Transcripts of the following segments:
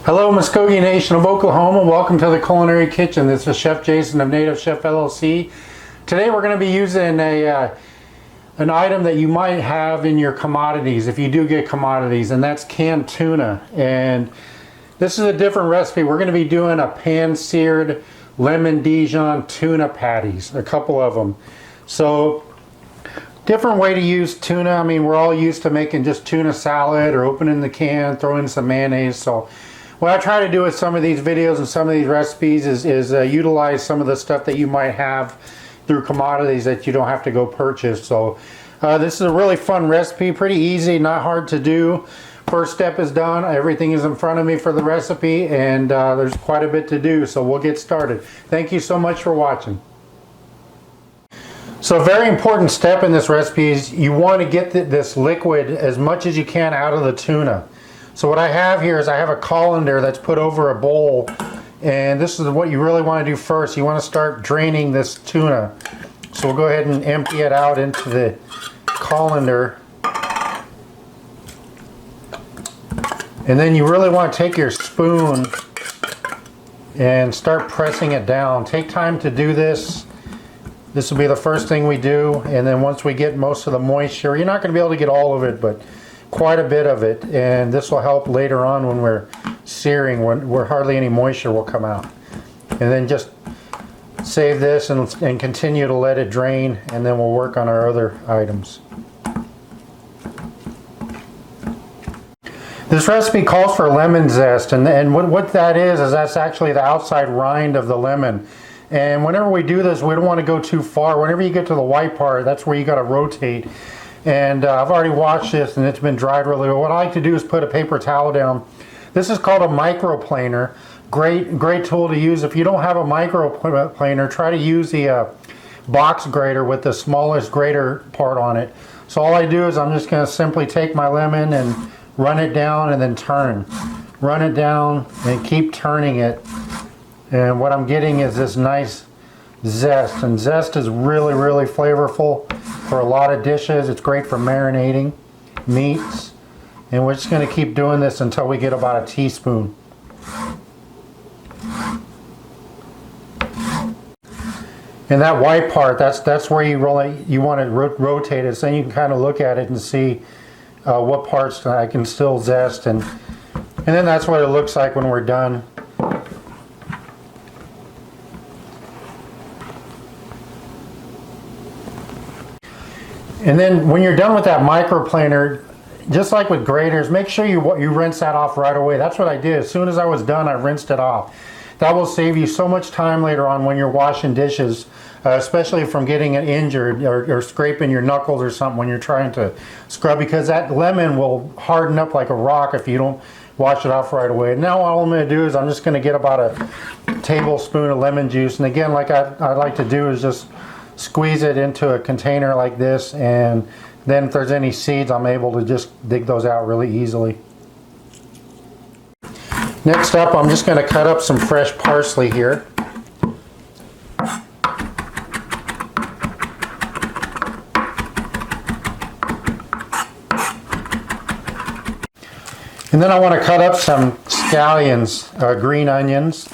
Hello Muskogee Nation of Oklahoma, welcome to the Culinary Kitchen. This is Chef Jason of Native Chef LLC. Today we're going to be using an item that you might have in your commodities, if you do get commodities, and that's canned tuna. And this is a different recipe. We're going to be doing a pan-seared lemon Dijon tuna patties, a couple of them. So different way to use tuna. I mean, we're all used to making just tuna salad or opening the can, throwing some mayonnaise. So what I try to do with some of these videos and some of these recipes is utilize some of the stuff that you might have through commodities that you don't have to go purchase. So this is a really fun recipe, pretty easy, not hard to do. First step is done, everything is in front of me for the recipe, and there's quite a bit to do, so we'll get started. Thank you so much for watching. So a very important step in this recipe is you want to get this liquid as much as you can out of the tuna. So what I have here is I have a colander that's put over a bowl, and this is what you really want to do first. You want to start draining this tuna. So we'll go ahead and empty it out into the colander. And then you really want to take your spoon and start pressing it down. Take time to do this. This will be the first thing we do, and then once we get most of the moisture, you're not going to be able to get all of it, but quite a bit of it, and this will help later on when we're searing, where hardly any moisture will come out. And then just save this and continue to let it drain, and then we'll work on our other items. This recipe calls for lemon zest, and what that is that's actually the outside rind of the lemon. And whenever we do this, we don't want to go too far. Whenever you get to the white part, that's where you got to rotate. And I've already washed this and it's been dried really well. What I like to do is put a paper towel down. This is called a microplaner. Great tool to use. If you don't have a microplaner, try to use the box grater with the smallest grater part on it. So all I do is I'm just going to simply take my lemon and run it down and then turn. Run it down and keep turning it. And what I'm getting is this nice zest, and zest is really flavorful for a lot of dishes. It's great for marinating meats, and we're just going to keep doing this until we get about a teaspoon. And that white part, that's where you want to rotate it, so you can kind of look at it and see what parts I can still zest, and then that's what it looks like when we're done. And then when you're done with that microplaner, just like with graters, make sure you rinse that off right away. That's what I did. As soon as I was done, I rinsed it off. That will save you so much time later on when you're washing dishes, especially from getting it injured or scraping your knuckles or something when you're trying to scrub, because that lemon will harden up like a rock if you don't wash it off right away. Now all I'm going to do is I'm just going to get about a tablespoon of lemon juice. And again, like I like to do, is just squeeze it into a container like this, and then if there's any seeds, I'm able to just dig those out really easily. Next up, I'm just going to cut up some fresh parsley here. And then I want to cut up some scallions, green onions.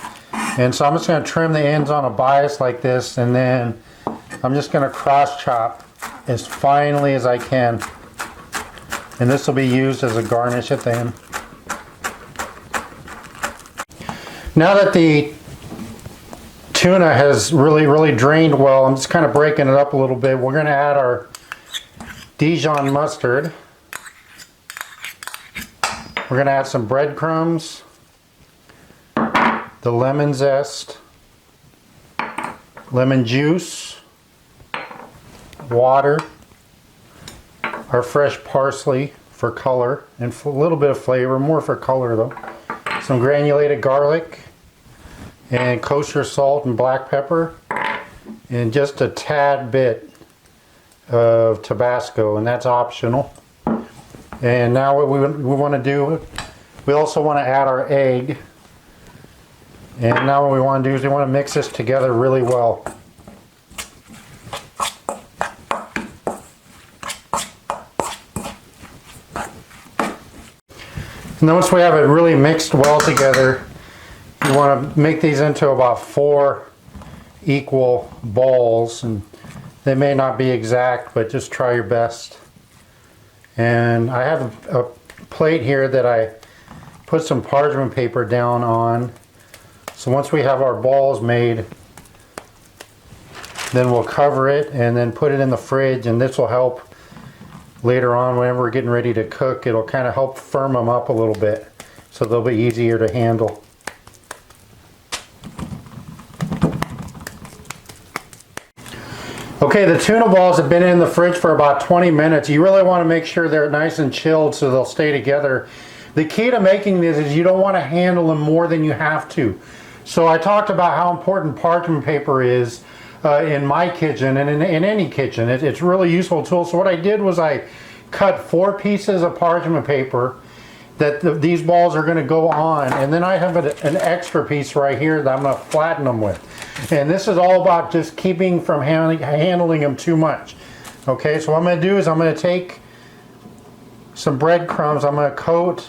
And so I'm just going to trim the ends on a bias like this, and then I'm just going to cross chop as finely as I can. And this will be used as a garnish at the end. Now that the tuna has really drained well, I'm just kind of breaking it up a little bit. We're going to add our Dijon mustard. We're going to add some breadcrumbs, the lemon zest, lemon juice, water, our fresh parsley for color and a little bit of flavor, more for color though, some granulated garlic and kosher salt and black pepper, and just a tad bit of Tabasco, and that's optional. And now what we want to do, we also want to add our egg, and now what we want to do is we want to mix this together really well. And then once we have it really mixed well together, you want to make these into about 4 equal balls, and they may not be exact, but just try your best. And I have a plate here that I put some parchment paper down on. So once we have our balls made, then we'll cover it and then put it in the fridge, and this will help later on whenever we're getting ready to cook. It'll kind of help firm them up a little bit so they'll be easier to handle. Okay, the tuna balls have been in the fridge for about 20 minutes. You really want to make sure they're nice and chilled so they'll stay together. The key to making this is you don't want to handle them more than you have to. So I talked about how important parchment paper is in my kitchen and in any kitchen. It's a really useful tool. So what I did was I cut 4 pieces of parchment paper that these balls are going to go on, and then I have an extra piece right here that I'm going to flatten them with. And this is all about just keeping from handling them too much. Okay, so what I'm going to do is I'm going to take some breadcrumbs, I'm going to coat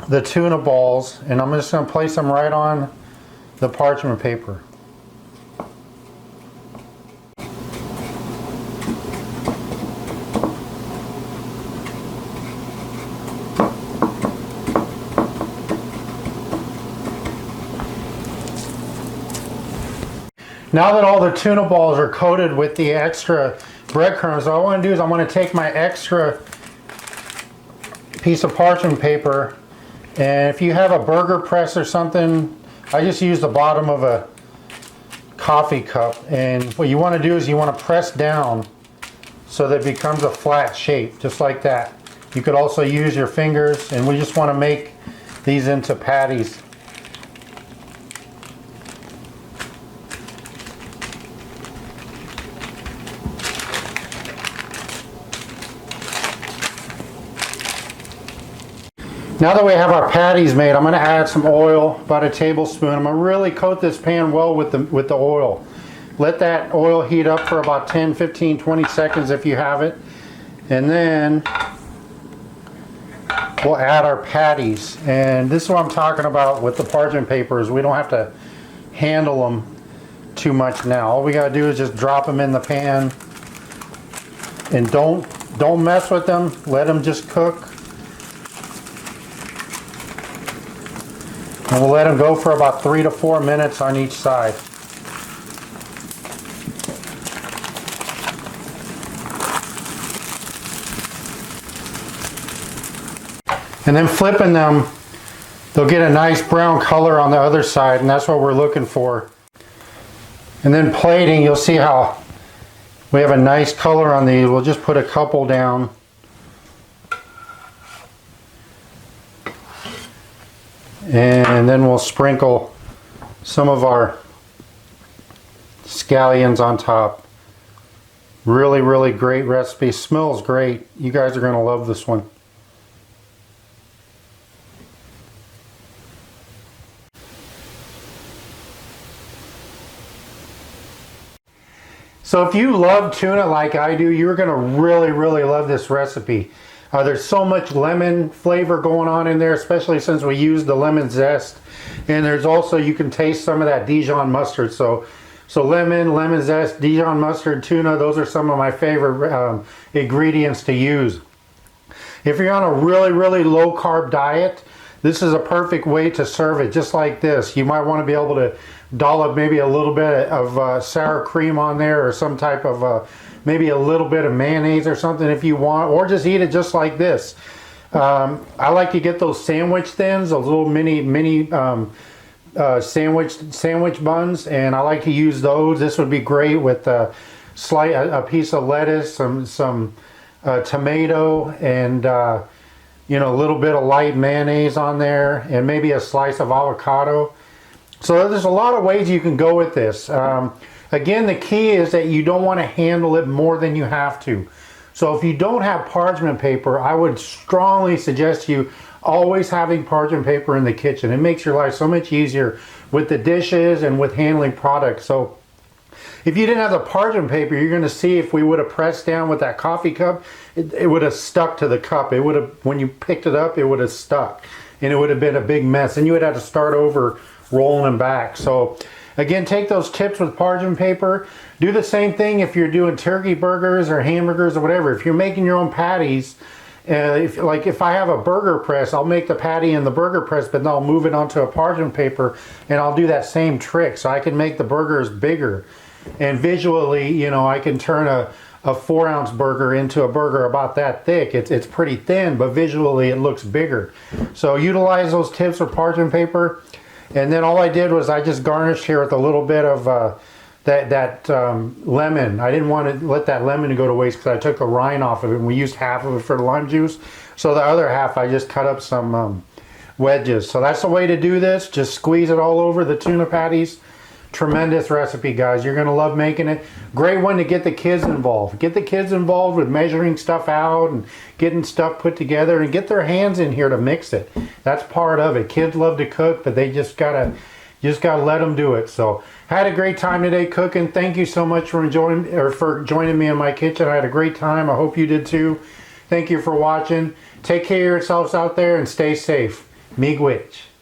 the tuna balls, and I'm just going to place them right on the parchment paper. Now that all the tuna balls are coated with the extra breadcrumbs, all I want to do is I'm going to take my extra piece of parchment paper, and if you have a burger press or something, I just use the bottom of a coffee cup, and what you want to do is you want to press down so that it becomes a flat shape, just like that. You could also use your fingers, and we just want to make these into patties. Now that we have our patties made, I'm going to add some oil, about a tablespoon. I'm going to really coat this pan well with the oil. Let that oil heat up for about 10, 15, 20 seconds if you have it. And then we'll add our patties. And this is what I'm talking about with the parchment paper, is we don't have to handle them too much now. All we got to do is just drop them in the pan. And don't mess with them. Let them just cook. And we'll let them go for about 3 to 4 minutes on each side. And then flipping them, they'll get a nice brown color on the other side, and that's what we're looking for. And then plating, you'll see how we have a nice color on these. We'll just put a couple down. And then we'll sprinkle some of our scallions on top. Really, really great recipe. Smells great. You guys are going to love this one. So if you love tuna like I do, you're going to really, really love this recipe. There's so much lemon flavor going on in there, especially since we used the lemon zest. And there's also, you can taste some of that Dijon mustard. So lemon zest, Dijon mustard, tuna, those are some of my favorite ingredients to use. If you're on a really, really low carb diet, this is a perfect way to serve it, just like this. You might want to be able to dollop maybe a little bit of sour cream on there, or some type of maybe a little bit of mayonnaise or something if you want, or just eat it just like this. I like to get those sandwich thins, those little mini sandwich buns, and I like to use those. This would be great with a piece of lettuce, some tomato, and you know, a little bit of light mayonnaise on there, and maybe a slice of avocado. So there's a lot of ways you can go with this. Again, the key is that you don't want to handle it more than you have to. So if you don't have parchment paper, I would strongly suggest you always having parchment paper in the kitchen. It makes your life so much easier with the dishes and with handling products. So If you didn't have the parchment paper, you're going to see if we would have pressed down with that coffee cup, it would have stuck to the cup. It would have, when you picked it up, it would have stuck. And it would have been a big mess. And you would have to start over rolling them back. So again, take those tips with parchment paper. Do the same thing if you're doing turkey burgers or hamburgers or whatever. If you're making your own patties, if I have a burger press, I'll make the patty in the burger press, but then I'll move it onto a parchment paper and I'll do that same trick. So I can make the burgers bigger. And visually, you know, I can turn a 4-ounce burger into a burger about that thick. It's pretty thin, but visually it looks bigger. So utilize those tips with parchment paper. And then all I did was I just garnished here with a little bit of that lemon. I didn't want to let that lemon go to waste because I took the rind off of it and we used half of it for the lime juice. So the other half I just cut up some wedges. So that's the way to do this. Just squeeze it all over the tuna patties. Tremendous recipe, guys. You're going to love making it. Great one to get the kids involved. Get the kids involved with measuring stuff out and getting stuff put together, and get their hands in here to mix it. That's part of it. Kids love to cook, but they just gotta let them do it. So had a great time today cooking. Thank you so much for joining me in my kitchen. I had a great time. I hope you did too. Thank you for watching. Take care of yourselves out there and stay safe. Miigwech.